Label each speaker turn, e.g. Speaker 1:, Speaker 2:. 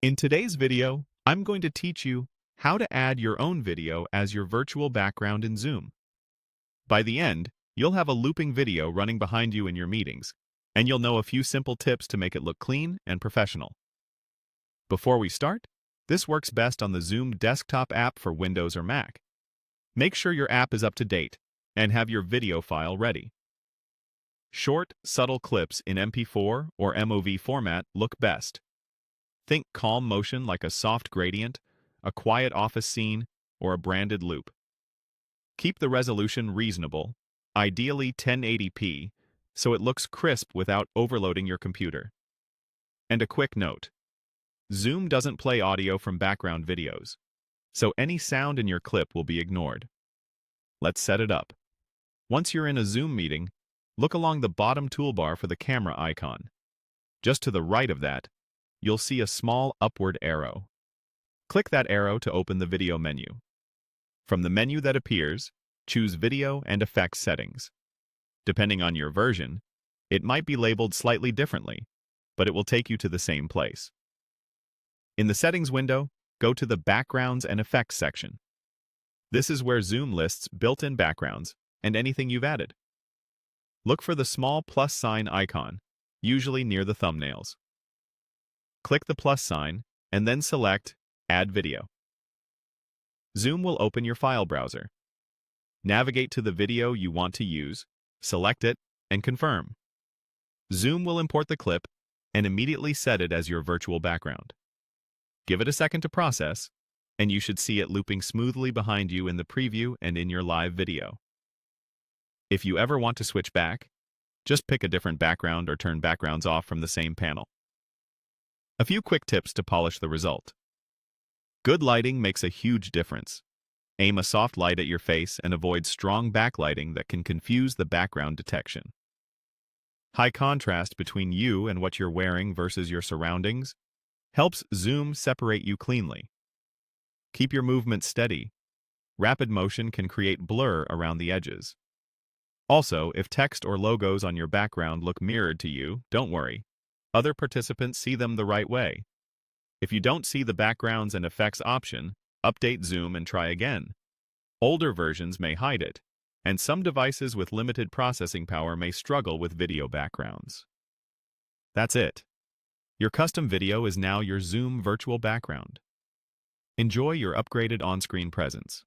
Speaker 1: In today's video, I'm going to teach you how to add your own video as your virtual background in Zoom. By the end, you'll have a looping video running behind you in your meetings, and you'll know a few simple tips to make it look clean and professional. Before we start, this works best on the Zoom desktop app for Windows or Mac. Make sure your app is up to date and have your video file ready. Short, subtle clips in MP4 or MOV format look best. Think calm motion like a soft gradient, a quiet office scene, or a branded loop. Keep the resolution reasonable, ideally 1080p, so it looks crisp without overloading your computer. And a quick note: Zoom doesn't play audio from background videos, so any sound in your clip will be ignored. Let's set it up. Once you're in a Zoom meeting, look along the bottom toolbar for the camera icon. Just to the right of that, you'll see a small upward arrow. Click that arrow to open the video menu. From the menu that appears, choose Video and Effects Settings. Depending on your version, it might be labeled slightly differently, but it will take you to the same place. In the Settings window, go to the Backgrounds and Effects section. This is where Zoom lists built-in backgrounds and anything you've added. Look for the small plus sign icon, usually near the thumbnails. Click the plus sign and then select Add Video. Zoom will open your file browser. Navigate to the video you want to use, select it, and confirm. Zoom will import the clip and immediately set it as your virtual background. Give it a second to process, and you should see it looping smoothly behind you in the preview and in your live video. If you ever want to switch back, just pick a different background or turn backgrounds off from the same panel. A few quick tips to polish the result. Good lighting makes a huge difference. Aim a soft light at your face and avoid strong backlighting that can confuse the background detection. High contrast between you and what you're wearing versus your surroundings helps Zoom separate you cleanly. Keep your movement steady. Rapid motion can create blur around the edges. Also, if text or logos on your background look mirrored to you, don't worry. Other participants see them the right way. If you don't see the Backgrounds and Effects option, update Zoom and try again. Older versions may hide it, and some devices with limited processing power may struggle with video backgrounds. That's it. Your custom video is now your Zoom virtual background. Enjoy your upgraded on-screen presence.